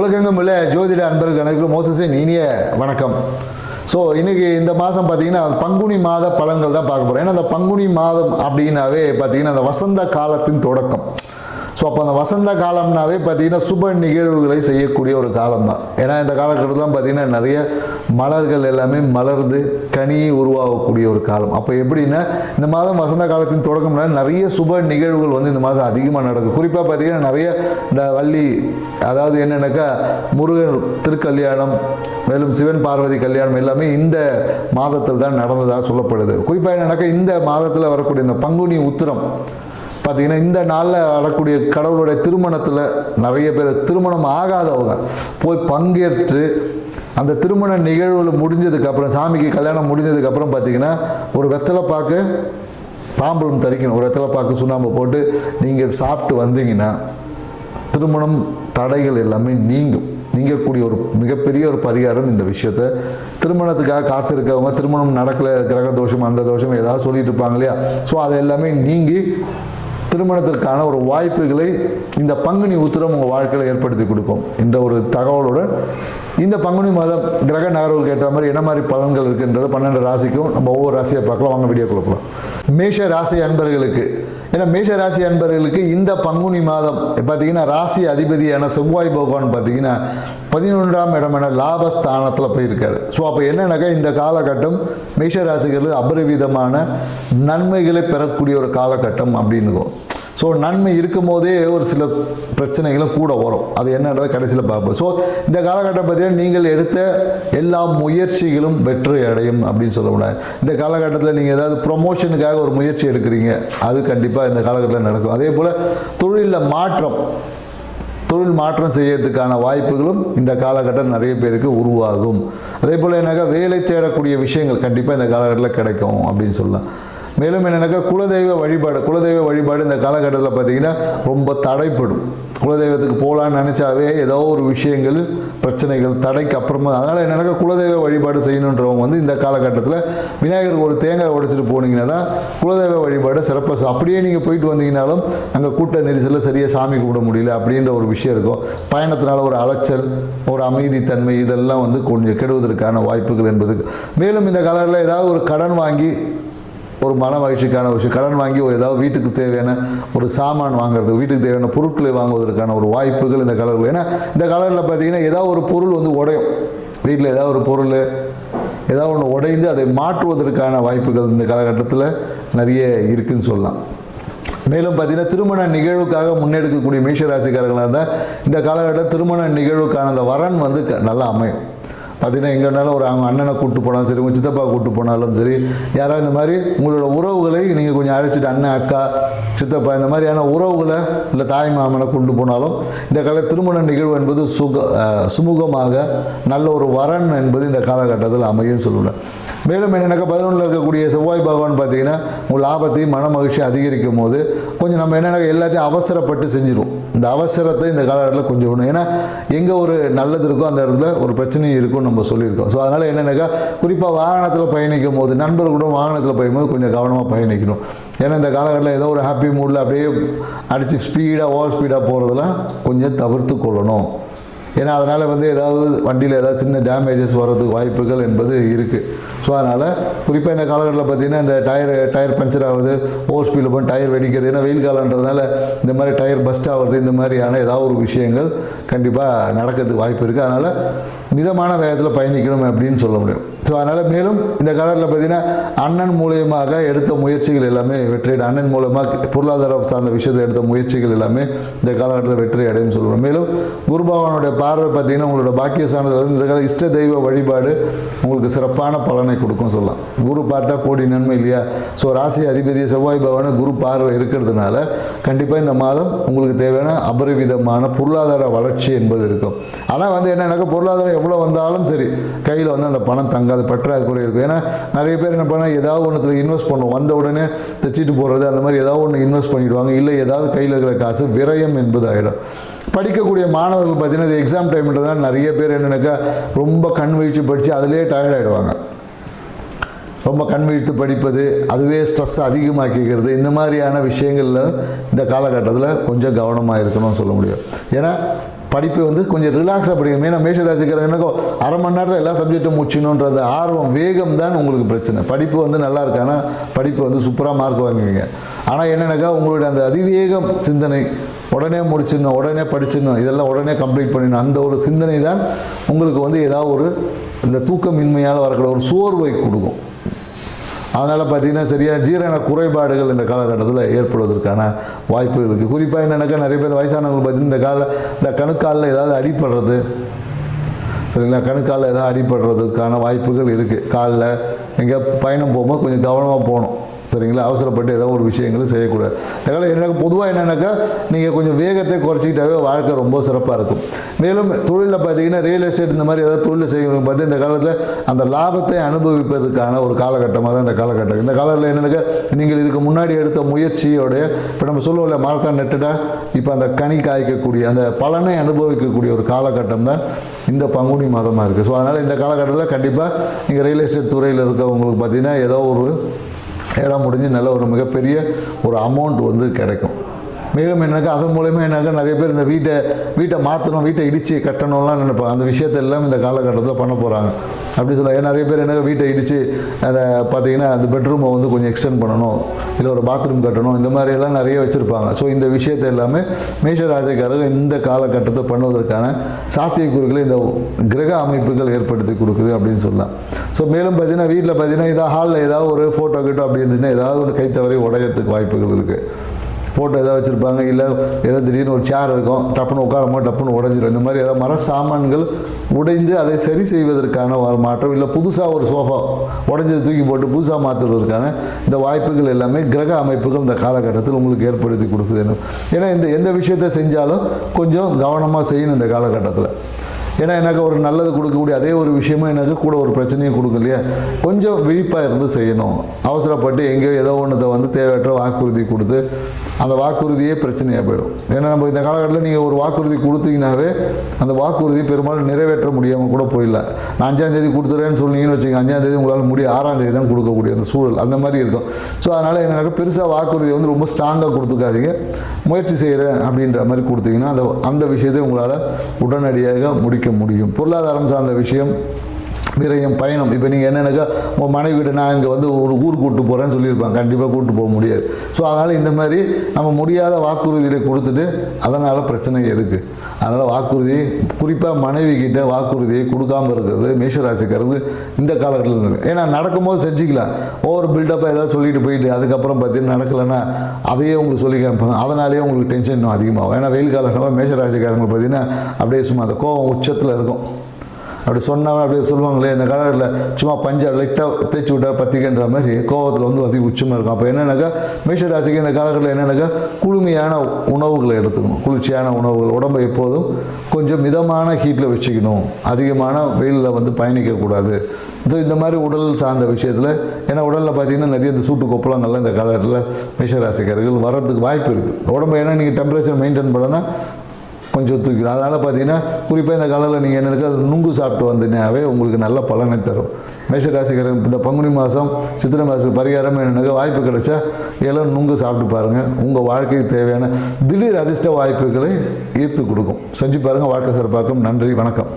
உலகெங்கும் உள்ள ஜோதிட அன்பர்கள் அனைவருக்கும் மோசஸின் இனிய வணக்கம். ஸோ இன்றைக்கி இந்த மாதம் பார்த்திங்கன்னா பங்குனி மாத பலன்கள் தான் பார்க்க போகிறோம். ஏன்னா அந்த பங்குனி மாதம் அப்படின்னாவே பார்த்திங்கன்னா அந்த வசந்த காலத்தின் தொடக்கம். ஸோ அப்போ அந்த வசந்த காலம்னாவே பார்த்திங்கன்னா சுப நிகழ்வுகளை செய்யக்கூடிய ஒரு காலம் தான். ஏன்னா இந்த காலகட்டத்தில் பார்த்திங்கன்னா நிறைய மலர்கள் எல்லாமே மலர்ந்து கனி உருவாகக்கூடிய ஒரு காலம். அப்போ எப்படின்னா இந்த மாதம் வசந்த காலத்தின் தொடக்கம்னா நிறைய சுப நிகழ்வுகள் வந்து இந்த மாதம் அதிகமாக நடக்கும். குறிப்பாக பார்த்திங்கன்னா நிறைய இந்த வள்ளி, அதாவது என்னென்னாக்கா முருகன் திருக்கல்யாணம், மேலும் சிவன் பார்வதி கல்யாணம் எல்லாமே இந்த மாதத்தில் தான் நடந்ததாக சொல்லப்படுது. குறிப்பாக என்னன்னாக்கா இந்த மாதத்தில் வரக்கூடிய இந்த பங்குனி உத்திரம் பார்த்திங்கன்னா இந்த நாளில் வரக்கூடிய கடவுளுடைய திருமணத்தில் நிறைய பேர் திருமணம் ஆகாதவங்க போய் பங்கேற்று அந்த திருமண நிகழ்வுகள் முடிஞ்சதுக்கப்புறம், சாமிக்கு கல்யாணம் முடிஞ்சதுக்கப்புறம் பார்த்திங்கன்னா ஒரு வெத்தலை பாக்கு தாம்பூலம் தரிக்கணும். ஒரு வெத்தலை பாக்கு சுண்ணாம்பு போட்டு நீங்கள் சாப்பிட்டு வந்தீங்கன்னா திருமணம் தடைகள் எல்லாமே நீங்கக்கூடிய ஒரு மிகப்பெரிய ஒரு பரிகாரம் இந்த விஷயத்தை. திருமணத்துக்காக காத்திருக்கவங்க, திருமணம் நடக்கலை, கிரக தோஷம் அந்த தோஷம் ஏதாவது சொல்லிட்டு இருப்பாங்க இல்லையா, ஸோ அதை எல்லாமே நீங்கி திருமணத்திற்கான ஒரு வாய்ப்புகளை இந்த பங்குனி உத்திரம் உங்கள் வாழ்க்கையில் ஏற்படுத்தி கொடுக்கும் என்ற ஒரு தகவலுடன் இந்த பங்குனி மாதம் கிரக நகர்வுகளுக்கு ஏற்ற மாதிரி என்ன மாதிரி பலன்கள் இருக்குன்றது 12 ராசிக்கும் நம்ம ஒவ்வொரு ராசியை பார்க்கலாம். வாங்க வீடியோ கொடுக்கலாம். மேஷ ராசி அன்பர்களுக்கு, ஏன்னா மேஷ ராசி அன்பர்களுக்கு இந்த பங்குனி மாதம் பார்த்திங்கன்னா ராசி அதிபதியான செவ்வாய் பகவான் பார்த்திங்கன்னா 11ஆம் இடமான லாபஸ்தானத்தில் போயிருக்காரு. ஸோ அப்போ என்னன்னாக்கா இந்த காலகட்டம் மேஷ ராசிகளுக்கு அபரிவிதமான நன்மைகளை பெறக்கூடிய ஒரு காலகட்டம் அப்படின்னு. ஸோ நன்மை இருக்கும் போதே ஒரு சில பிரச்சனைகளும் கூட வரும். அது என்னன்றதை கடைசியில் பார்ப்போம். ஸோ இந்த காலகட்டம் பார்த்தீங்கன்னா நீங்கள் எடுத்த எல்லா முயற்சிகளும் வெற்றி அடையும் அப்படின்னு சொல்ல முடியாது. இந்த காலகட்டத்தில் நீங்கள் ஏதாவது ப்ரொமோஷனுக்காக ஒரு முயற்சி எடுக்கிறீங்க, அது கண்டிப்பாக இந்த காலகட்டத்தில் நடக்கும். அதே போல் தொழில் மாற்றம் செய்யறதுக்கான வாய்ப்புகளும் இந்த காலகட்டம் நிறைய பேருக்கு உருவாகும். அதே போல் என்னக்கா வேலை தேடக்கூடிய விஷயங்கள் கண்டிப்பாக இந்த காலகட்டத்தில் கிடைக்கும் அப்படின்னு சொல்லலாம். மேலும் என்னென்னாக்கா குலதெய்வ வழிபாடு இந்த காலகட்டத்தில் பார்த்திங்கன்னா ரொம்ப தடைப்படும். குலதெய்வத்துக்கு போகலான்னு நினச்சாவே ஏதோ ஒரு விஷயங்கள் பிரச்சனைகள் தடைக்கு அப்புறமா, அதனால் என்னென்னாக்கா குலதெய்வ வழிபாடு செய்யணுன்றவங்க வந்து இந்த காலகட்டத்தில் விநாயகருக்கு ஒரு தேங்காய் உடைச்சிட்டு போனீங்கன்னா தான் குலதெய்வ வழிபாடு சிறப்பாக. அப்படியே நீங்கள் போயிட்டு வந்தீங்கனாலும் அங்கே கூட்ட நெரிசலில் சரியாக சாமி கும்பிட முடியல அப்படின்ற ஒரு விஷயம் இருக்கும். பயணத்தினால ஒரு அலைச்சல், ஒரு அமைதித்தன்மை இதெல்லாம் வந்து கொஞ்சம் கெடுவதற்கான வாய்ப்புகள் என்பதுக்கு. மேலும் இந்த காலத்தில் ஏதாவது ஒரு கடன் வாங்கி ஒரு மன மகிழ்ச்சிக்கான ஒரு கடன் வாங்கி ஏதாவது வீட்டுக்கு தேவையான ஒரு சாமான் வாங்குறது, வீட்டுக்கு தேவையான பொருட்களை வாங்குவதற்கான ஒரு வாய்ப்புகள் இந்த காலத்தில். ஏன்னா இந்த காலத்தில் பார்த்திங்கன்னா ஏதாவது ஒரு பொருள் வந்து உடையும், வீட்டில் ஏதாவது ஒரு பொருள் ஏதாவது ஒன்று உடைந்து அதை மாற்றுவதற்கான வாய்ப்புகள் இந்த காலகட்டத்தில் நிறைய இருக்குதுன்னு சொல்லலாம். மேலும் பார்த்திங்கன்னா திருமண நிகழ்வுக்காக முன்னெடுக்கக்கூடிய மேஷராசிக்காரர்களாக இருந்தால் இந்த காலகட்டம் திருமண நிகழ்வுக்கான அந்த வரன் வந்து நல்லா அமையும். பார்த்திங்கன்னா எங்கேனாலும் ஒரு அவங்க அண்ணனை கூப்பிட்டு போனாலும் சரி, உங்கள் சித்தப்பா கூப்பிட்டு போனாலும் சரி, யாராவது இந்த மாதிரி உங்களோட உறவுகளை நீங்கள் கொஞ்சம் அழைச்சிட்டு அண்ணன் அக்கா சித்தப்பா இந்த மாதிரியான உறவுகளை இல்லை தாய் மாமனை கொண்டு போனாலும் இந்த கால திருமண நிகழ்வு என்பது சுமூகமாக நல்ல ஒரு வரன் என்பது இந்த காலகட்டத்தில் அமையும் சொல்லுவேன். மேலும் என்னென்னாக்கா 11 இருக்கக்கூடிய செவ்வாய் பகவான் பார்த்திங்கன்னா உங்கள் லாபத்தையும் மன மகிழ்ச்சியை அதிகரிக்கும் போது கொஞ்சம் நம்ம என்னென்னா எல்லாத்தையும் அவசரப்பட்டு செஞ்சிடும். இந்த அவசரத்தை இந்த காலகட்டத்தில் கொஞ்சம் ஒன்று, ஏன்னா எங்கே ஒரு நல்லது இருக்கோ அந்த இடத்துல ஒரு பிரச்சனையும் இருக்கும்னு நம்ம சொல்லியிருக்கோம். ஸோ அதனால் என்னென்னாக்கா குறிப்பாக வாகனத்தில் பயணிக்கும் போது, நண்பர்களுடன் வாகனத்தில் பயணிக்கும் போது கொஞ்சம் கவனமாக பயணிக்கணும். ஏன்னா இந்த காலகட்டத்தில் ஏதோ ஒரு ஹாப்பி மூடில் அப்படியே அடித்து ஓவர் ஸ்பீடாக போகிறதெல்லாம் கொஞ்சம் தவிர்த்து கொள்ளணும். ஏன்னா அதனால் வந்து ஏதாவது வண்டியில் ஏதாவது சின்ன டேமேஜஸ் வர்றதுக்கு வாய்ப்புகள் என்பது இருக்குது. ஸோ அதனால் குறிப்பாக இந்த காலகட்டத்தில் பார்த்திங்கன்னா இந்த டயர் பஞ்சர் ஆகுது, ஓவர் ஸ்பீடில் போய் டயர் வெடிக்கிறது, ஏன்னா வெயில் காலன்றதுனால இந்த மாதிரி டயர் பஸ்ட் ஆகுறது, இந்த மாதிரியான ஏதாவது ஒரு விஷயங்கள் கண்டிப்பாக நடக்கிறதுக்கு வாய்ப்பு இருக்குது. அதனால் மிதமான வேகத்தில் பயணிக்கணும் அப்படின்னு சொல்ல முடியும். ஸோ அதனால் மேலும் இந்த காலத்தில் பார்த்திங்கன்னா அண்ணன் மூலியமாக எடுத்த முயற்சிகள் எல்லாமே வெற்றியடையும். அண்ணன் மூலமாக பொருளாதாரம் சார்ந்த விஷயத்தை எடுத்த முயற்சிகள் எல்லாமே இந்த காலகட்டத்தில் வெற்றி அடையும் சொல்லுவோம். மேலும் குரு பகவானுடைய பார்வை பார்த்திங்கன்னா உங்களோட பாக்கிய சார்ந்தது இந்த கால இஷ்ட தெய்வ வழிபாடு உங்களுக்கு சிறப்பான பலனை கொடுக்கும் சொல்லலாம். குரு பார்த்தா கோடி நன்மை இல்லையா. ஸோ ராசி அதிபதி செவ்வாய் பகவான் குரு பார்வை இருக்கிறதுனால கண்டிப்பாக இந்த மாதம் உங்களுக்கு தேவையான அபரிவிதமான பொருளாதார வளர்ச்சி என்பது இருக்கும். ஆனால் வந்து என்னென்னாக்கா பொருளாதாரம் எவ்வளோ வந்தாலும் சரி கையில் வந்து அந்த பணம் தங்காது, பற்றாக்குறை இருக்கும். ஏன்னா நிறைய பேர் என்ன பண்ணால் ஏதாவது ஒன்றுத்தில் இன்வெஸ்ட் பண்ணுவோம், வந்த உடனே தைச்சிட்டு போகிறது, அந்த மாதிரி ஏதாவது ஒன்று இன்வெஸ்ட் பண்ணிவிடுவாங்க. இல்லை ஏதாவது கையில் இருக்கிற காசு விரயம் என்பது ஆகிடும். படிக்கக்கூடிய மாணவர்கள் பார்த்திங்கன்னா இது எக்ஸாம் டைம்ன்றதுனால நிறைய பேர் என்னென்னாக்கா ரொம்ப கண் வீழ்ச்சி படித்து அதிலே டயர்ட் ஆகிடுவாங்க. ரொம்ப கண் விழித்து படிப்பது, அதுவே ஸ்ட்ரெஸ் அதிகமாக்கிக்கிறது, இந்த மாதிரியான விஷயங்களில் இந்த காலகட்டத்தில் கொஞ்சம் கவனமாக இருக்கணும்னு சொல்ல முடியும். ஏன்னா படிப்பு வந்து கொஞ்சம் ரிலாக்ஸாக படிக்கணும். ஏன்னா மேஷராசிக்காரங்க என்னக்கோ அரை மணி நேரத்தில் எல்லா சப்ஜெக்ட்டும் முடிச்சணுன்றது ஆர்வம் வேகம் தான் உங்களுக்கு பிரச்சனை. படிப்பு வந்து நல்லா இருக்கு, ஆனால் படிப்பு வந்து சூப்பராக மார்க் வாங்குவீங்க. ஆனால் என்னென்னாக்கா உங்களுடைய அந்த அதிவேகம் சிந்தனை, உடனே முடிச்சிடணும், உடனே படிச்சிடணும், இதெல்லாம் உடனே கம்ப்ளீட் பண்ணிடணும், அந்த ஒரு சிந்தனை தான் உங்களுக்கு வந்து ஏதாவது ஒரு இந்த தூக்கமின்மையால் வரக்கூடிய ஒரு சோர்வை கொடுக்கும். அதனால் பார்த்திங்கன்னா சரியாக ஜீரண குறைபாடுகள் இந்த காலகட்டத்தில் ஏற்படுவதற்கான வாய்ப்புகள் இருக்குது. குறிப்பாக என்னென்னாக்கா நிறைய பேர் வயசானவங்களுக்கு பார்த்திங்கன்னா இந்த கணுக்காலில் ஏதாவது அடிபடுறது, சரிங்களா, கணுக்காலில் ஏதாவது அடிபடுறதுக்கான வாய்ப்புகள் இருக்குது. காலில் எங்கே பயணம் போகும்போது கொஞ்சம் கவனமாக போகணும், சரிங்களா, அவசரப்பட்டு ஏதோ ஒரு விஷயங்களும் செய்யக்கூடாது. அதனால் என்ன பொதுவாக என்னென்னாக்கா நீங்கள் கொஞ்சம் வேகத்தை குறைச்சிக்கிட்டாவே வாழ்க்கை ரொம்ப சிறப்பாக இருக்கும். மேலும் தொழிலில் பார்த்தீங்கன்னா ரியல் எஸ்டேட் இந்த மாதிரி ஏதாவது தொழில் செய்யணும் பார்த்து இந்த காலத்தில் அந்த லாபத்தை அனுபவிப்பதற்கான ஒரு காலகட்டமாக தான் இந்த காலகட்டம். இந்த காலத்தில் என்னென்னாக்கா நீங்கள் இதுக்கு முன்னாடி எடுத்த முயற்சியோடைய இப்போ நம்ம சொல்லுவோம்ல மரத்தான் நட்டுட்டா இப்போ அந்த கனி காய்க்கக்கூடிய அந்த பலனை அனுபவிக்கக்கூடிய ஒரு காலகட்டம் தான் இந்த பங்குனி மாதமாக இருக்குது. ஸோ அதனால் இந்த காலகட்டத்தில் கண்டிப்பாக நீங்கள் ரியல் எஸ்டேட் துறையில் இருக்கவங்களுக்கு பார்த்தீங்கன்னா ஏதோ ஒரு இடம் முடிஞ்சு நல்ல ஒரு மிகப்பெரிய ஒரு அமௌண்ட் வந்து கிடைக்கும். மேலும் என்னக்கா அதன் மூலயமா என்னக்கா நிறைய பேர் இந்த வீட்டை மாற்றணும், வீட்டை இடித்து கட்டணும்லாம் நினைப்பாங்க. அந்த விஷயத்தை எல்லாம் இந்த காலகட்டத்தில் பண்ண போகிறாங்க அப்படி சொல்ல. நிறைய பேர் என்னக்கா வீட்டை இடித்து அதை பார்த்தீங்கன்னா அந்த பெட்ரூமை வந்து கொஞ்சம் எக்ஸ்டெண்ட் பண்ணணும், இல்லை ஒரு பாத்ரூம் கட்டணும், இந்த மாதிரியெல்லாம் நிறைய வச்சுருப்பாங்க. ஸோ இந்த விஷயத்தை எல்லாமே மேஷ ராசிக்காரர்கள் இந்த காலகட்டத்தை பண்ணுவதற்கான சாத்தியக்கூறுகளை இந்த கிரக அமைப்புகள் ஏற்படுத்தி கொடுக்குது அப்படின்னு சொல்லலாம். ஸோ மேலும் பார்த்தீங்கன்னா வீட்டில் பார்த்தீங்கன்னா இதாக ஹாலில் ஏதாவது ஒரு ஃபோட்டோ கிட்டோ அப்படி இருந்துச்சுன்னா ஏதாவது ஒரு கைத்தவரை உடையத்துக்கு வாய்ப்புகள் இருக்குது. ஃபோட்டோ ஏதாவது வச்சுருப்பாங்க, இல்லை ஏதாவது திடீர்னு ஒரு சேர் இருக்கும், டப்புன்னு உட்காரமோ டப்புன்னு உடஞ்சிடும். இந்த மாதிரி ஏதாவது மர சாமான்கள் உடைந்து அதை சரி செய்வதற்கான ஒரு மாற்றம், இல்லை புதுசாக ஒரு சோஃபா உடஞ்சதை தூக்கி போட்டு புதுசாக மாற்றுவதற்கான இந்த வாய்ப்புகள் எல்லாமே கிரக அமைப்புகள் இந்த காலகட்டத்தில் உங்களுக்கு ஏற்படுத்தி கொடுக்குது. ஏன்னா எந்த விஷயத்தை செஞ்சாலும் கொஞ்சம் கவனமாக செய்யணும் இந்த காலகட்டத்தில். ஏன்னா எனக்கு ஒரு நல்லது கொடுக்கக்கூடிய அதே ஒரு விஷயமும் எனக்கு கூட ஒரு பிரச்சனையும் கொடுக்கும் இல்லையா. கொஞ்சம் விழிப்பாக இருந்து செய்யணும். அவசரப்பட்டு எங்கேயோ ஏதோ ஒன்றத்தை வந்து தேவையற்ற வாக்குறுதி கொடுத்து அந்த வாக்குறுதியே பிரச்சனையாக போயிடும். ஏன்னா நம்ம இந்த காலகட்டத்தில் நீங்கள் ஒரு வாக்குறுதி கொடுத்தீங்கன்னாவே அந்த வாக்குறுதி பெரும்பாலும் நிறைவேற்ற முடியாமல் கூட போயிடலாம். நான் 5ஆம் தேதி கொடுத்துறேன்னு சொன்னீங்கன்னு வச்சுக்கோங்க, 5ஆம் தேதி உங்களால் 6ஆம் தேதி தான் கொடுக்கக்கூடிய அந்த சூழல் அந்த மாதிரி இருக்கும். ஸோ அதனால் என்னென்னாக்கா பெருசாக வாக்குறுதியை வந்து ரொம்ப ஸ்ட்ராங்காக கொடுத்துக்காதீங்க. முயற்சி செய்கிறேன் அப்படின்ற மாதிரி கொடுத்தீங்கன்னா அந்த விஷயத்தை உங்களால் உடனடியாக முடிக்க முடியும். பொருளாதாரம் சார்ந்த விஷயம், விரயம், பயணம். இப்போ நீங்கள் என்னென்னாக்கா உங்கள் மனைவி கிட்ட நான் இங்கே வந்து ஒரு ஊர் கூப்பிட்டு போகிறேன்னு சொல்லியிருப்பாங்க, கண்டிப்பாக கூப்பிட்டு போக முடியாது. ஸோ அதனால் இந்த மாதிரி நம்ம முடியாத வாக்குறுதியை கொடுத்துட்டு அதனால் பிரச்சனை எதுக்கு? அதனால் வாக்குறுதி, குறிப்பாக மனைவி கிட்ட வாக்குறுதியை கொடுக்காமல் இருக்கிறது மேஷராசிக்காரர்கள் இந்த காலகட்டத்தில் இருக்குது. ஏன்னா நடக்கும்போது செஞ்சுக்கலாம், ஓவர் பில்டப்பாக ஏதாவது சொல்லிட்டு போயிட்டு அதுக்கப்புறம் பார்த்தீங்கன்னா நடக்கலைன்னா அதையே உங்களுக்கு சொல்லி கேட்பாங்க. அதனாலேயே உங்களுக்கு டென்ஷன் இன்னும் அதிகமாகும். ஏன்னா வெயில் காலத்தில் மேஷராசிக்காரங்க பார்த்தீங்கன்னா அப்படியே சும்மா அந்த கோவம் உச்சத்தில் இருக்கும். அப்படி சொன்னாலும் அப்படியே சொல்லுவாங்களே இந்த காலத்தில் சும்மா பஞ்சா லைட்டாக தேய்ச்சி விட்டா பற்றிக்கின்ற மாதிரி கோவத்தில் வந்து அதிக உச்சமாக இருக்கும். அப்போ என்னென்னாக்கா மேஷராசிக்கு இந்த காலகட்டத்தில் என்னென்னாக்கா குளுமையான உணவுகளை எடுத்துக்கணும், குளிர்ச்சியான உணவுகள். உடம்பை எப்போதும் கொஞ்சம் மிதமான ஹீட்டில் வச்சுக்கணும், அதிகமான வெயிலில் வந்து பயணிக்கக்கூடாது. ஸோ இந்த மாதிரி உடல் சார்ந்த விஷயத்தில், ஏன்னா உடலில் பார்த்தீங்கன்னா நிறைய இந்த சூட்டு கொப்பளங்கள்லாம் இந்த காலகட்டத்தில் மேஷராசிக்காரர்கள் வர்றதுக்கு வாய்ப்பு இருக்குது. உடம்பை ஏன்னா நீங்கள் டெம்பரேச்சர் மெயின்டைன் பண்ணனா கொஞ்சம் தூக்கிடும். அதனால் பார்த்தீங்கன்னா குறிப்பாக இந்த காலத்தில் நீங்கள் என்னென்னா அது நுங்கு சாப்பிட்டு வந்தீங்கன்னாவே உங்களுக்கு நல்ல பலனை தரும். மேஷராசிக்காரர் இந்த பங்குனி மாதம் சித்திரை மாதம் பரிகாரம் என்னென்னாக்கா வாய்ப்பு கிடைச்சா எல்லாம் நுங்கு சாப்பிட்டு பாருங்கள். உங்கள் வாழ்க்கைக்கு தேவையான திடீர் அதிர்ஷ்ட வாய்ப்புகளை ஈர்த்து கொடுக்கும். செஞ்சு பாருங்கள், வாழ்க்கை சிறப்பாக்கும். நன்றி, வணக்கம்.